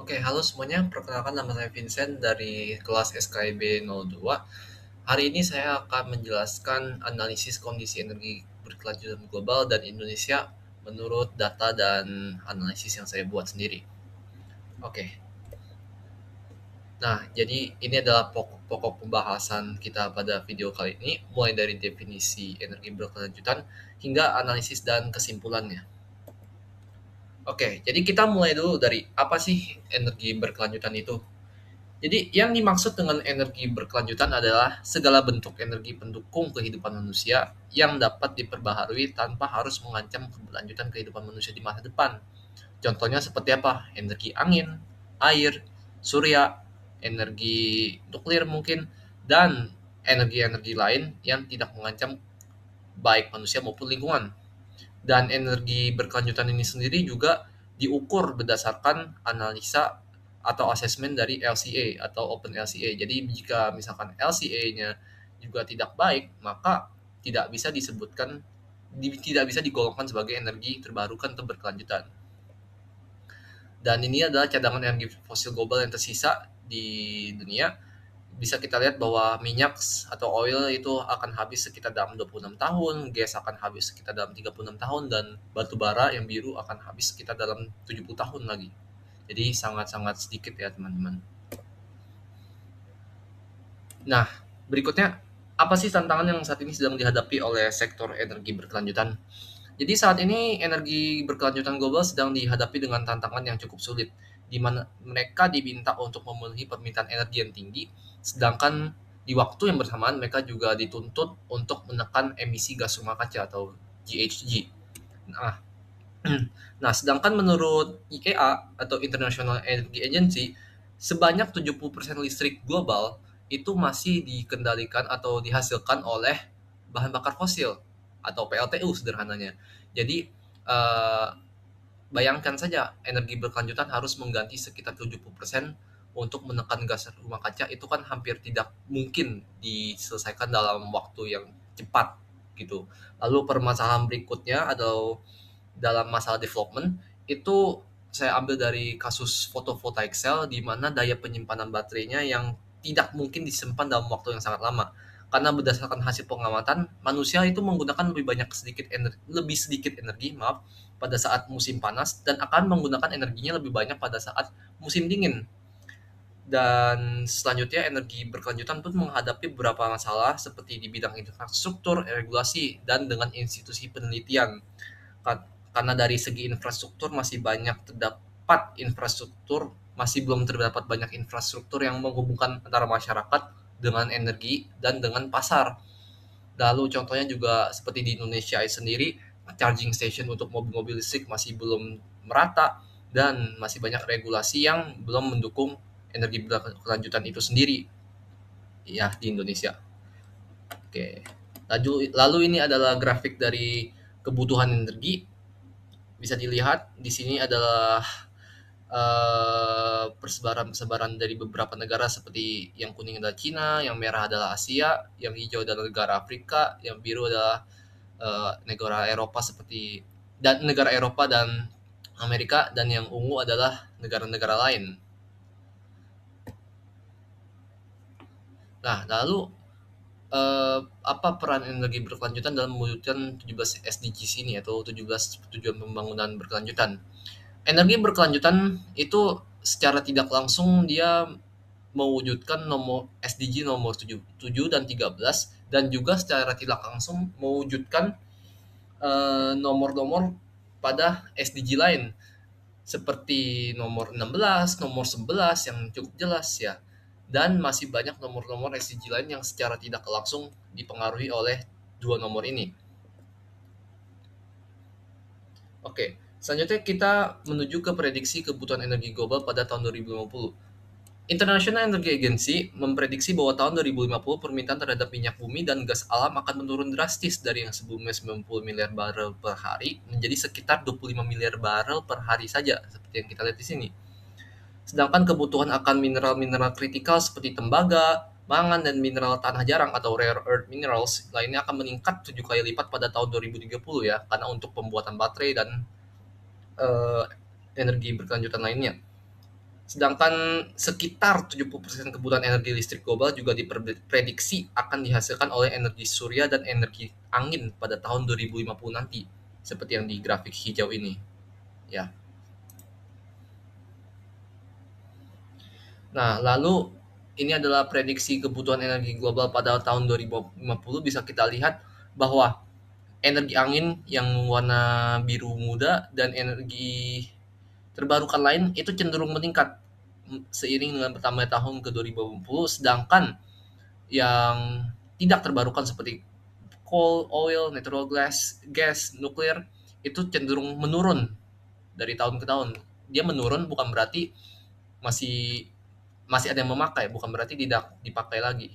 Oke, halo semuanya. Perkenalkan nama saya Vincent dari kelas SKIB 02. Hari ini saya akan menjelaskan analisis kondisi energi berkelanjutan global dan Indonesia menurut data dan analisis yang saya buat sendiri. Oke, nah jadi ini adalah pokok pembahasan kita pada video kali ini, mulai dari definisi energi berkelanjutan hingga analisis dan kesimpulannya. Oke, jadi kita mulai dulu dari apa sih energi berkelanjutan itu? Jadi yang dimaksud dengan energi berkelanjutan adalah segala bentuk energi pendukung kehidupan manusia yang dapat diperbaharui tanpa harus mengancam keberlanjutan kehidupan manusia di masa depan. Contohnya seperti apa? Energi angin, air, surya, energi nuklir mungkin, dan energi-energi lain yang tidak mengancam baik manusia maupun lingkungan. Dan energi berkelanjutan ini sendiri juga diukur berdasarkan analisa atau asesmen dari LCA atau Open LCA. Jadi jika misalkan LCA-nya juga tidak baik, maka tidak bisa disebutkan tidak bisa digolongkan sebagai energi terbarukan atau berkelanjutan. Dan ini adalah cadangan energi fosil global yang tersisa di dunia. Bisa kita lihat bahwa minyak atau oil itu akan habis sekitar dalam 26 tahun, gas akan habis sekitar dalam 36 tahun, dan batu bara yang biru akan habis sekitar dalam 70 tahun lagi. Jadi sangat-sangat sedikit ya teman-teman. Nah, berikutnya apa sih tantangan yang saat ini sedang dihadapi oleh sektor energi berkelanjutan? Jadi saat ini energi berkelanjutan global sedang dihadapi dengan tantangan yang cukup sulit, di mana mereka diminta untuk memenuhi permintaan energi yang tinggi, sedangkan di waktu yang bersamaan mereka juga dituntut untuk menekan emisi gas rumah kaca atau GHG. Nah, nah sedangkan menurut IEA atau International Energy Agency, sebanyak 70% listrik global itu masih dikendalikan atau dihasilkan oleh bahan bakar fosil atau PLTU sederhananya. Jadi eh, bayangkan saja energi berkelanjutan harus mengganti sekitar 70% untuk menekan gas rumah kaca, itu kan hampir tidak mungkin diselesaikan dalam waktu yang cepat gitu. Lalu permasalahan berikutnya atau dalam masalah development itu saya ambil dari kasus photovoltaic cell di mana daya penyimpanan baterainya yang tidak mungkin disimpan dalam waktu yang sangat lama. Karena berdasarkan hasil pengamatan, manusia itu menggunakan lebih sedikit energi, maaf, pada saat musim panas dan akan menggunakan energinya lebih banyak pada saat musim dingin. Dan selanjutnya energi berkelanjutan pun menghadapi beberapa masalah seperti di bidang infrastruktur, regulasi, dan dengan institusi penelitian. Karena dari segi infrastruktur masih belum terdapat banyak infrastruktur yang menghubungkan antara masyarakat dengan energi dan dengan pasar. Lalu contohnya juga seperti di Indonesia sendiri, charging station untuk mobil-mobil listrik masih belum merata dan masih banyak regulasi yang belum mendukung energi berkelanjutan itu sendiri ya di Indonesia. Oke. Lalu ini adalah grafik dari kebutuhan energi. Bisa dilihat di sini adalah persebaran-persebaran dari beberapa negara seperti yang kuning adalah Cina, yang merah adalah Asia, yang hijau adalah negara Afrika, yang biru adalah negara Eropa negara Eropa dan Amerika, dan yang ungu adalah negara-negara lain. Nah, lalu apa peran energi berkelanjutan dalam mewujudkan 17 SDGs ini atau 17 tujuan pembangunan berkelanjutan? Energi berkelanjutan itu secara tidak langsung dia mewujudkan nomor SDG nomor 7 dan 13, dan juga secara tidak langsung mewujudkan nomor-nomor pada SDG lain seperti nomor 16, nomor 11 yang cukup jelas ya. Dan masih banyak nomor-nomor SDG lain yang secara tidak langsung dipengaruhi oleh dua nomor ini. Oke, selanjutnya kita menuju ke prediksi kebutuhan energi global pada tahun 2050. International Energy Agency memprediksi bahwa tahun 2050 permintaan terhadap minyak bumi dan gas alam akan menurun drastis dari yang sebelumnya 90 miliar barel per hari menjadi sekitar 25 miliar barel per hari saja, seperti yang kita lihat di sini. Sedangkan kebutuhan akan mineral-mineral kritikal seperti tembaga, mangan, dan mineral tanah jarang atau rare earth minerals lainnya akan meningkat 7 kali lipat pada tahun 2030 ya, karena untuk pembuatan baterai dan eh, energi berkelanjutan lainnya. Sedangkan sekitar 70% kebutuhan energi listrik global juga diprediksi akan dihasilkan oleh energi surya dan energi angin pada tahun 2050 nanti, seperti yang di grafik hijau ini. Ya. Nah, lalu ini adalah prediksi kebutuhan energi global pada tahun 2050. Bisa kita lihat bahwa energi angin yang warna biru muda dan energi terbarukan lain itu cenderung meningkat seiring dengan bertambahnya tahun ke 2050, sedangkan yang tidak terbarukan seperti coal, oil, natural gas, nuklir itu cenderung menurun dari tahun ke tahun. Dia menurun bukan berarti masih masih ada yang memakai, bukan berarti tidak dipakai lagi.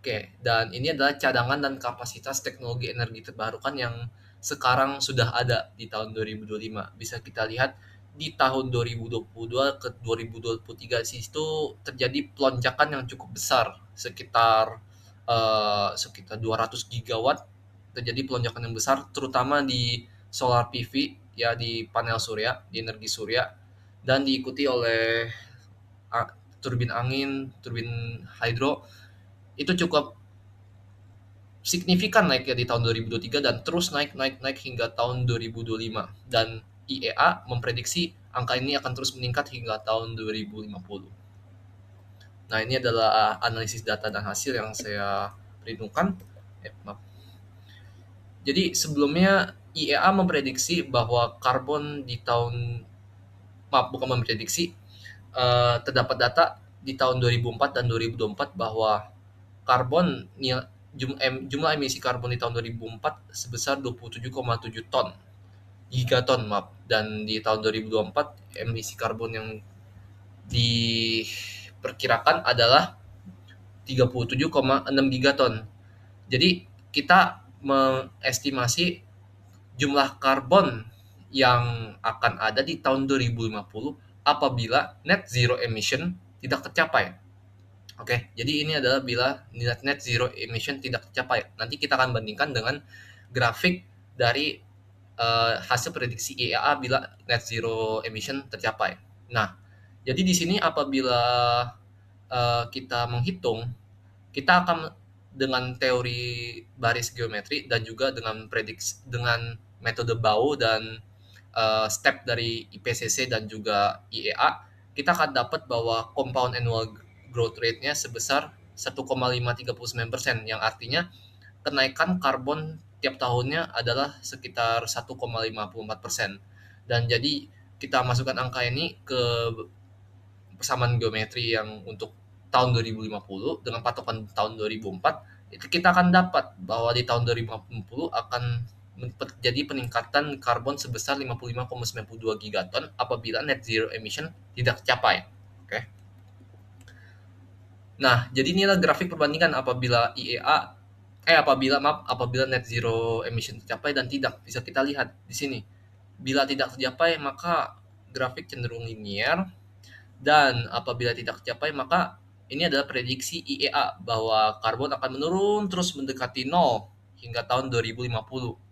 Oke, dan ini adalah cadangan dan kapasitas teknologi energi terbarukan yang sekarang sudah ada di tahun 2025. Bisa kita lihat di tahun 2022 ke 2023 sih itu terjadi pelonjakan yang cukup besar, sekitar 200 gigawatt terjadi pelonjakan yang besar terutama di solar PV ya di panel surya, di energi surya dan diikuti oleh turbin angin, turbin hidro itu cukup signifikan naiknya di tahun 2023 dan terus naik hingga tahun 2025 dan IEA memprediksi angka ini akan terus meningkat hingga tahun 2050. Nah, ini adalah analisis data dan hasil yang saya perhitungkan. Maaf. Jadi sebelumnya IEA memprediksi bahwa karbon di tahun maaf bukan memprediksi terdapat data di tahun 2004 dan 2024 bahwa karbon jumlah emisi karbon di tahun 2004 sebesar 27,7 ton gigaton maaf dan di tahun 2024 emisi karbon yang diperkirakan adalah 37,6 gigaton. Jadi kita mengestimasi jumlah karbon yang akan ada di tahun 2050 apabila net zero emission tidak tercapai. Oke, jadi ini adalah bila net zero emission tidak tercapai. Nanti kita akan bandingkan dengan grafik dari hasil prediksi IEA bila net zero emission tercapai. Nah, jadi di sini apabila kita menghitung, kita akan dengan teori baris geometri dan juga dengan prediksi dengan metode Bau dan step dari IPCC dan juga IEA, kita akan dapat bahwa compound annual growth rate-nya sebesar 1,539%, yang artinya kenaikan karbon tiap tahunnya adalah sekitar 1,54%. Dan jadi kita masukkan angka ini ke persamaan geometri yang untuk tahun 2050 dengan patokan tahun 2004, itu kita akan dapat bahwa di tahun 2050 akan terjadi peningkatan karbon sebesar 55,92 gigaton apabila net zero emission tidak tercapai. Oke. Nah, jadi inilah grafik perbandingan apabila net zero emission tercapai dan tidak. Bisa kita lihat di sini. Bila tidak tercapai maka grafik cenderung linier dan apabila tidak tercapai maka ini adalah prediksi IEA bahwa karbon akan menurun terus mendekati nol hingga tahun 2050.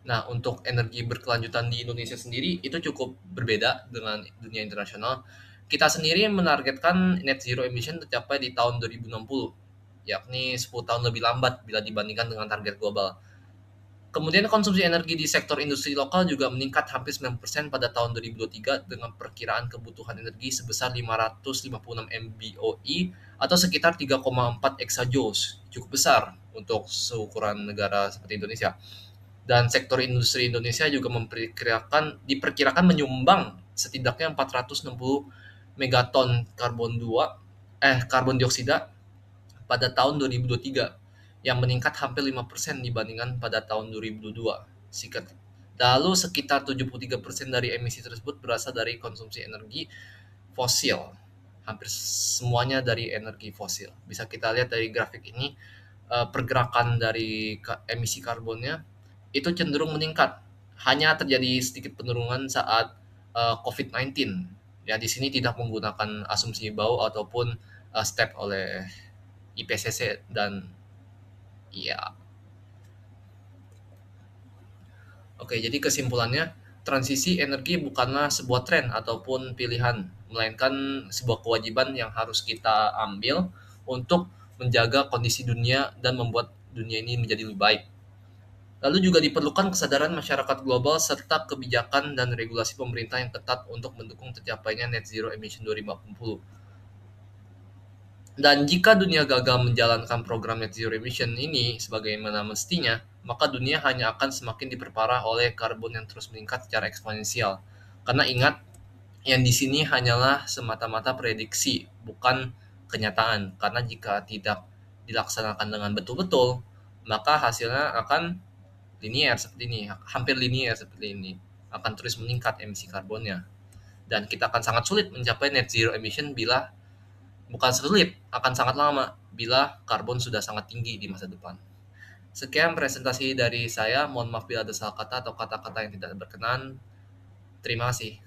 Nah, untuk energi berkelanjutan di Indonesia sendiri itu cukup berbeda dengan dunia internasional. Kita sendiri menargetkan net zero emission tercapai di tahun 2060, yakni 10 tahun lebih lambat bila dibandingkan dengan target global. Kemudian konsumsi energi di sektor industri lokal juga meningkat hampir 9% pada tahun 2023 dengan perkiraan kebutuhan energi sebesar 556 MBOE atau sekitar 3,4 exajoules. Cukup besar untuk seukuran negara seperti Indonesia. Dan sektor industri Indonesia juga diperkirakan menyumbang setidaknya 460 megaton karbon dioksida pada tahun 2023 yang meningkat hampir 5% dibandingkan pada tahun 2022. Lalu sekitar 73% dari emisi tersebut berasal dari konsumsi energi fosil. Hampir semuanya dari energi fosil. Bisa kita lihat dari grafik ini pergerakan dari emisi karbonnya itu cenderung meningkat. Hanya terjadi sedikit penurunan saat COVID-19. Ya, di sini tidak menggunakan asumsi bau ataupun step oleh IPCC dan iya. Oke, jadi kesimpulannya, transisi energi bukanlah sebuah tren ataupun pilihan, melainkan sebuah kewajiban yang harus kita ambil untuk menjaga kondisi dunia dan membuat dunia ini menjadi lebih baik. Lalu juga diperlukan kesadaran masyarakat global serta kebijakan dan regulasi pemerintah yang ketat untuk mendukung tercapainya net zero emission 2050. Dan jika dunia gagal menjalankan program net zero emission ini sebagaimana mestinya, maka dunia hanya akan semakin diperparah oleh karbon yang terus meningkat secara eksponensial. Karena ingat, yang di sini hanyalah semata-mata prediksi, bukan kenyataan. Karena jika tidak dilaksanakan dengan betul-betul, maka hasilnya akan linear seperti ini, hampir linear seperti ini. Akan terus meningkat emisi karbonnya. Dan kita akan sangat sulit mencapai net zero emission bila bukan sulit, akan sangat lama bila karbon sudah sangat tinggi di masa depan. Sekian presentasi dari saya. Mohon maaf bila ada salah kata atau kata-kata yang tidak berkenan. Terima kasih.